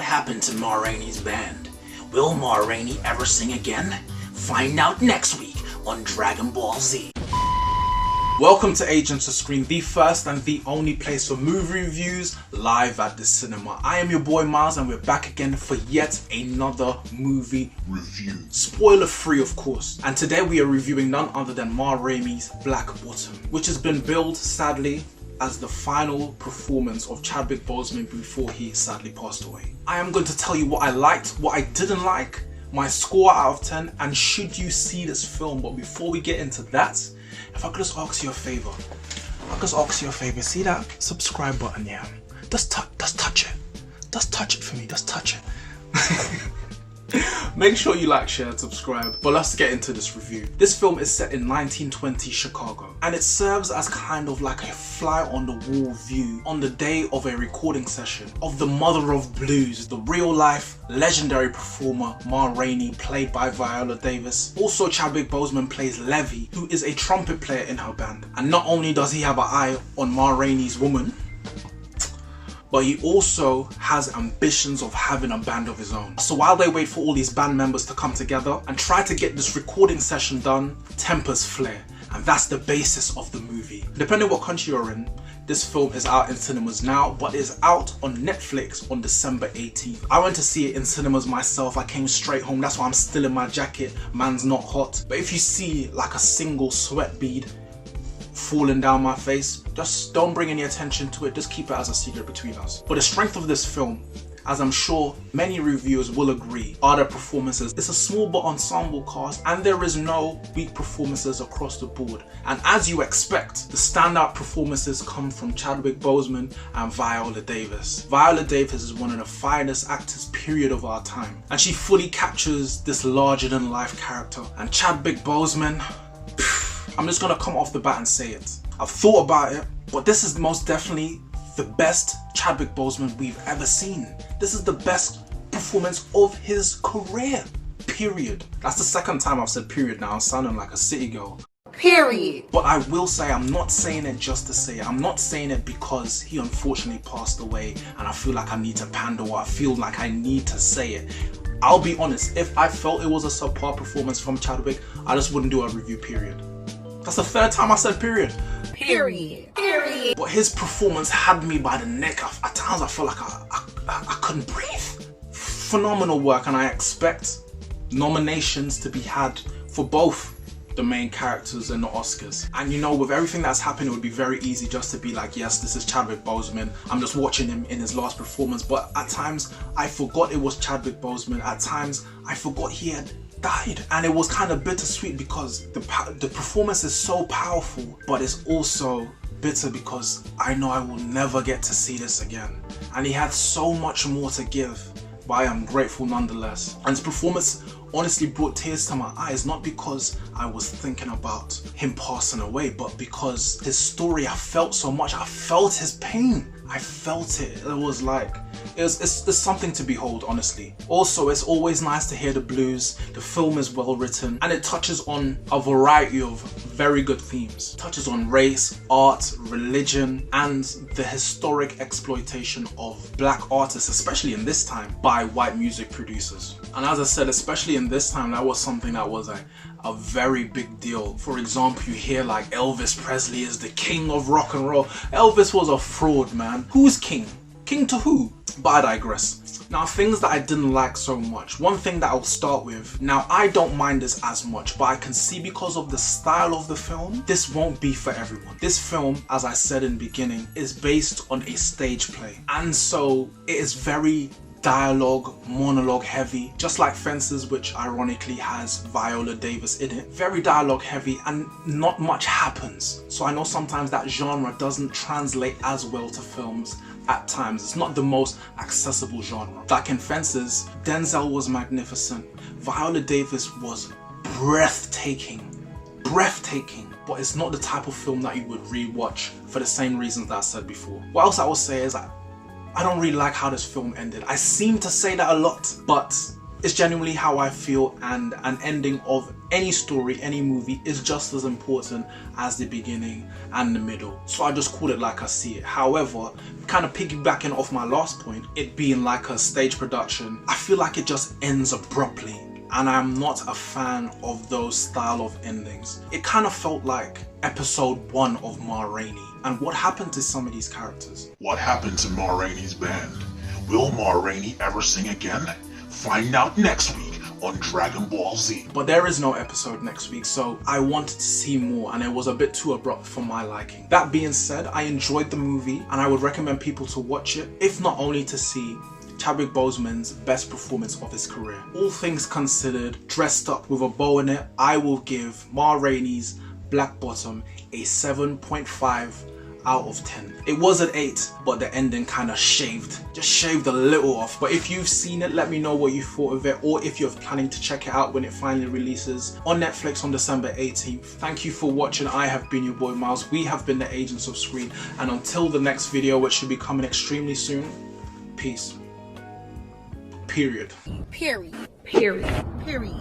happened to Ma Rainey's band? Will Ma Rainey ever sing again? Find out next week on Dragon Ball Z. Welcome to Agents of Screen, the first and the only place for movie reviews live at the cinema. I am your boy Miles and we're back again for yet another movie review. Spoiler free, of course. And today we are reviewing none other than Ma Rainey's Black Bottom, which has been billed, sadly, as the final performance of Chadwick Boseman before he sadly passed away. I am going to tell you what I liked, what I didn't like, my score out of 10, and should you see this film. But before we get into that, if I could just ask you a favor, see that subscribe button, yeah? Just touch it. Just touch it for me, just touch it. Make sure you like, share, and subscribe. But let's get into this review. This film is set in 1920 Chicago, and it serves as kind of like a fly on the wall view on the day of a recording session of the mother of blues, the real life legendary performer Ma Rainey, played by Viola Davis. Also, Chadwick Boseman plays Levy, who is a trumpet player in her band. And not only does he have an eye on Ma Rainey's woman, but he also has ambitions of having a band of his own. So while they wait for all these band members to come together and try to get this recording session done, tempers flare. And that's the basis of the movie. Depending what country you're in, this film is out in cinemas now, but is out on Netflix on December 18th. I went to see it in cinemas myself. I came straight home. That's why I'm still in my jacket. Man's not hot. But if you see like a single sweat bead falling down my face, just don't bring any attention to it. Just keep it as a secret between us. But the strength of this film, as I'm sure many reviewers will agree, are the performances. It's a small but ensemble cast, and there is no weak performances across the board. And as you expect, the standout performances come from Chadwick Boseman and Viola Davis. Viola Davis is one of the finest actors period of our time, and she fully captures this larger than life character. And Chadwick Boseman, I'm just gonna come off the bat and say it. I've thought about it, but this is most definitely the best Chadwick Boseman we've ever seen. This is the best performance of his career, period. That's the second time I've said period now. I'm sounding like a city girl. Period. But I will say, I'm not saying it just to say it. I'm not saying it because he unfortunately passed away and I feel like I need to pander, or I feel like I need to say it. I'll be honest, if I felt it was a subpar performance from Chadwick, I just wouldn't do a review, period. That's the third time I said period. Period. But his performance had me by the neck. At times I felt like I couldn't breathe. Phenomenal work, and I expect nominations to be had for both the main characters in the Oscars. And you know, with everything that's happened, it would be very easy just to be like, yes, this is Chadwick Boseman. I'm just watching him in his last performance. But at times I forgot it was Chadwick Boseman. At times I forgot he had died, and it was kind of bittersweet because the performance is so powerful, but it's also bitter because I know I will never get to see this again. And he had so much more to give, but I am grateful nonetheless. And his performance honestly brought tears to my eyes, not because I was thinking about him passing away, but because his story, I felt so much. I felt his pain. I felt it. It was like, it's something to behold, honestly. Also, it's always nice to hear the blues. The film is well written, and it touches on a variety of very good themes. It touches on race, art, religion, and the historic exploitation of black artists, especially in this time, by white music producers. And as I said, especially in this time, that was something that was a very big deal. For example, you hear like Elvis Presley is the king of rock and roll. Elvis was a fraud, man. Who's king? King to who? But I digress. Now, things that I didn't like so much. One thing that I'll start with. Now, I don't mind this as much, but I can see because of the style of the film, this won't be for everyone. This film, as I said in the beginning, is based on a stage play. And so it is very dialogue, monologue heavy, just like Fences, which ironically has Viola Davis in it. Very dialogue heavy, and not much happens. So I know sometimes that genre doesn't translate as well to films at times. It's not the most accessible genre. Like in Fences, Denzel was magnificent. Viola Davis was breathtaking, but it's not the type of film that you would rewatch for the same reasons that I said before. What else I will say is I don't really like how this film ended. I seem to say that a lot, but It's genuinely how I feel, and an ending of any story, any movie, is just as important as the beginning and the middle. So I just call it like I see it. However, kind of piggybacking off my last point, it being like a stage production, I feel like it just ends abruptly, and I'm not a fan of those style of endings. It kind of felt like episode 1 of Ma Rainey. And what happened to some of these characters? What happened to Ma Rainey's band? Will Ma Rainey ever sing again? Find out next week on Dragon Ball Z. But there is no episode next week, so I wanted to see more, and it was a bit too abrupt for my liking. That being said, I enjoyed the movie, and I would recommend people to watch it, if not only to see Chadwick Boseman's best performance of his career. All things considered, dressed up with a bow in it, I will give Ma Rainey's Black Bottom a 7.5 out of 10. It was an 8, but the ending kind of shaved a little off. But if you've seen it, let me know what you thought of it, or if you're planning to check it out when it finally releases on Netflix on December 18th. Thank you for watching. I have been your boy Miles. We have been the Agents of Screen, and until the next video, which should be coming extremely soon, peace. Period. Period. Period. Period.